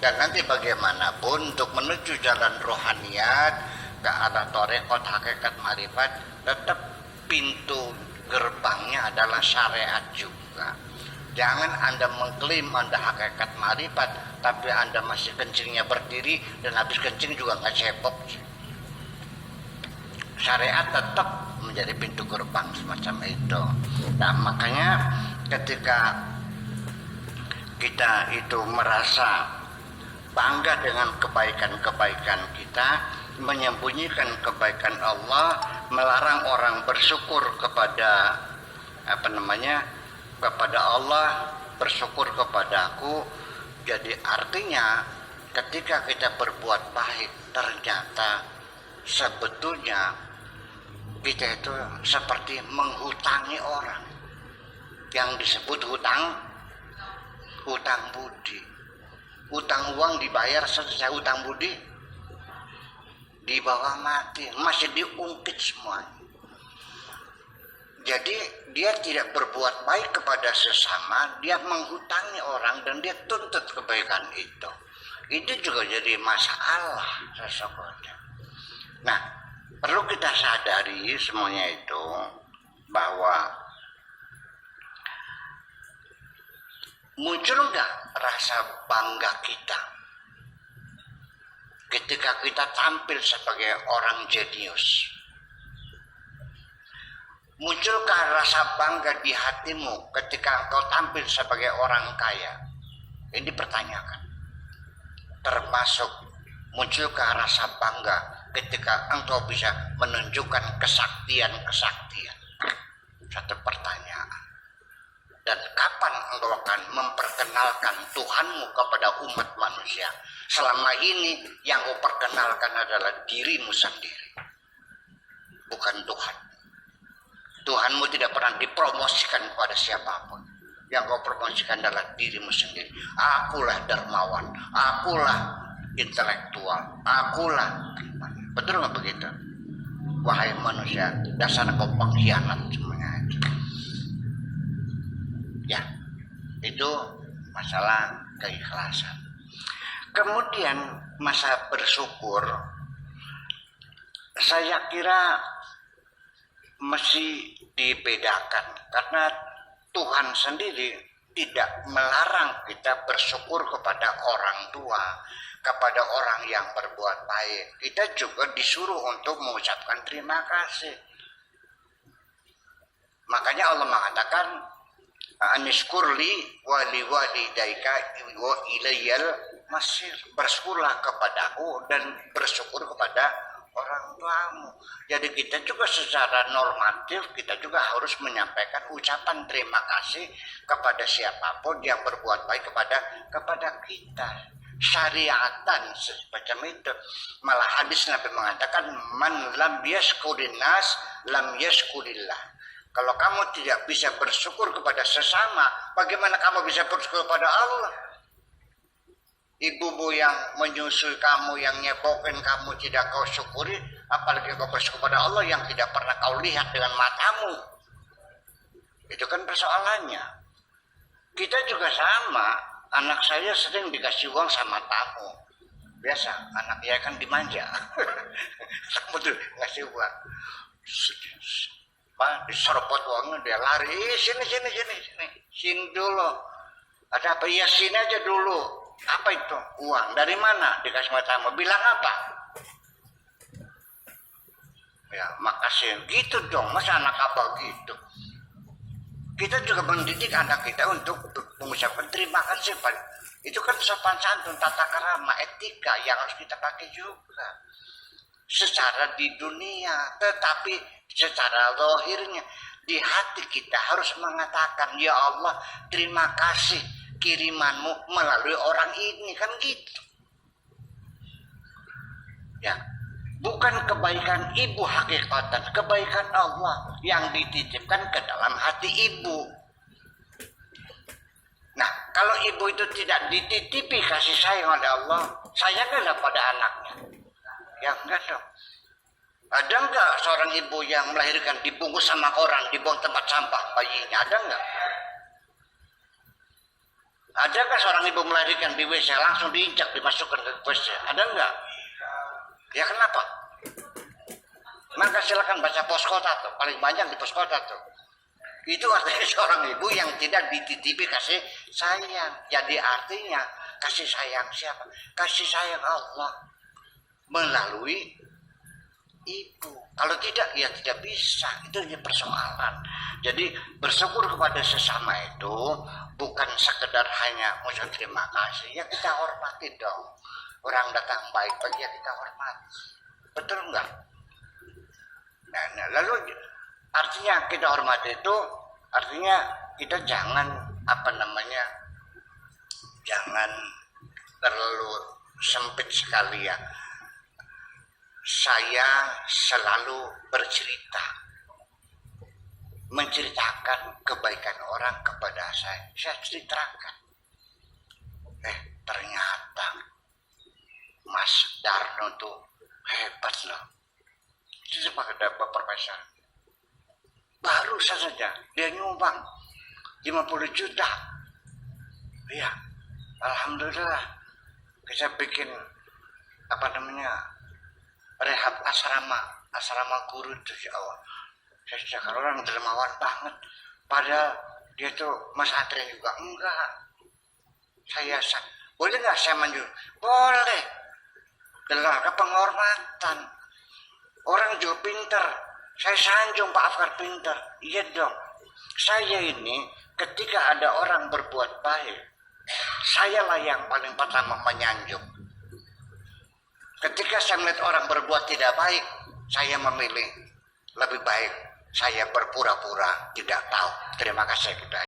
Dan nanti bagaimanapun untuk menuju jalan rohaniyat ke arah tarekat hakikat marifat, tetap pintu gerbangnya adalah syariat juga. Jangan Anda mengklaim Anda hakikat marifat, tapi Anda masih kencingnya berdiri dan habis kencing juga nggak cepok. Syariat tetap menjadi pintu gerbang semacam itu. Nah, makanya ketika kita itu merasa bangga dengan kebaikan-kebaikan kita, menyembunyikan kebaikan Allah, melarang orang bersyukur kepada kepada Allah, bersyukur kepadaku. Jadi artinya ketika kita berbuat baik, ternyata sebetulnya kita itu seperti menghutangi orang, yang disebut hutang budi. Hutang uang dibayar, selesai hutang budi di bawah mati, masih diungkit semuanya. Jadi dia tidak berbuat baik kepada sesama, dia menghutangi orang dan dia tuntut kebaikan itu. Itu juga jadi masalah sesungguhnya. Nah, perlu kita sadari semuanya itu bahwa muncul nggak rasa bangga kita ketika kita tampil sebagai orang jenius? Munculkah rasa bangga di hatimu ketika engkau tampil sebagai orang kaya? Ini dipertanyakan. Termasuk munculkah rasa bangga ketika engkau bisa menunjukkan kesaktian-kesaktian? Satu pertanyaan. Dan kapan engkau akan memperkenalkan Tuhanmu kepada umat manusia? Selama ini yang kau perkenalkan adalah dirimu sendiri, bukan Tuhan. Tuhanmu tidak pernah dipromosikan kepada siapapun. Yang kau promosikan adalah dirimu sendiri. Akulah dermawan, akulah intelektual, akulah. Betul nggak begitu? Wahai manusia, dasar kau pengkhianat semuanya itu. Ya, itu masalah keikhlasan. Kemudian masa bersyukur, saya kira mesti dibedakan, karena Tuhan sendiri tidak melarang kita bersyukur kepada orang tua, kepada orang yang berbuat baik. Kita juga disuruh untuk mengucapkan terima kasih. Makanya Allah mengatakan, Anishkurli wali walidaika wa ilayyal masir. Bersyukurlah kepadaku dan bersyukur kepada orang tuamu. Jadi kita juga secara normatif kita juga harus menyampaikan ucapan terima kasih kepada siapapun yang berbuat baik kepada kita. Syariatan semacam itu. Malah hadis Nabi mengatakan, man lam yashkurin nas lam yashkurillah. Kalau kamu tidak bisa bersyukur kepada sesama, bagaimana kamu bisa bersyukur kepada Allah? Ibumu yang menyusui kamu, yang nyebokin kamu tidak kau syukuri, apalagi kau bersyukur kepada Allah yang tidak pernah kau lihat dengan matamu. Itu kan persoalannya. Kita juga sama. Anak saya sering dikasih uang sama tamu. Biasa, anak ya kan dimanja. Kamu tuh ngasih uang. Diserpot uangnya, dia lari. Sini dulu. Ada apa? Ya sini aja dulu. Apa itu? Uang. Dari mana? Dikasih matamu. Bilang apa? Ya, makasih. Gitu dong. Masa anak apa gitu? Kita juga mendidik anak kita untuk mengucapkan terima kasih. Itu kan sopan santun, tata krama, etika yang harus kita pakai juga. Secara di dunia, tetapi secara zahirnya di hati kita harus mengatakan, ya Allah, terima kasih kirimanmu melalui orang ini, kan gitu. Ya, bukan kebaikan ibu hakikatan, kebaikan Allah yang dititipkan ke dalam hati ibu. Nah, kalau ibu itu tidak dititipi kasih sayang oleh Allah, sayanglah pada anaknya. Ya enggak dong. Ada enggak seorang ibu yang melahirkan dibungkus sama orang, dibuang tempat sampah bayinya? Ada enggak? Adakah seorang ibu melahirkan di WC langsung diinjak dimasukkan ke WC? Ada enggak? Ya kenapa? Maka silakan baca pos kota tuh, paling banyak di pos kota tuh. Itu artinya seorang ibu yang tidak dititipi kasih sayang. Jadi artinya kasih sayang siapa? Kasih sayang Allah melalui ibu. Kalau tidak, ya tidak bisa. Itu persoalan. Jadi bersyukur kepada sesama itu bukan sekedar hanya mengucap terima kasih. Ya kita hormati dong. Orang datang baik-baik ya kita hormati. Betul enggak? Nah, lalu artinya kita hormati itu artinya kita jangan jangan terlalu sempit sekali ya. Saya selalu menceritakan kebaikan orang kepada saya ceritakan. Ternyata Mas Darno tuh hebat loh. Itu sebagai profesor. Baru saja dia nyumbang 50 juta. Iya, alhamdulillah. Kita bikin rehab asrama guru itu ya Allah. Saya sudah orang dermawan banget. Padahal dia tuh Mas Adrian juga enggak. Boleh nggak saya manjur? Boleh. Dalam penghormatan. Orang juga pinter. Saya sanjung Pak Afkar pinter. Iya dong. Saya ini ketika ada orang berbuat baik, sayalah yang paling pertama menyanjung. Ketika saya melihat orang berbuat tidak baik, saya memilih lebih baik saya berpura-pura tidak tahu. Terima kasih.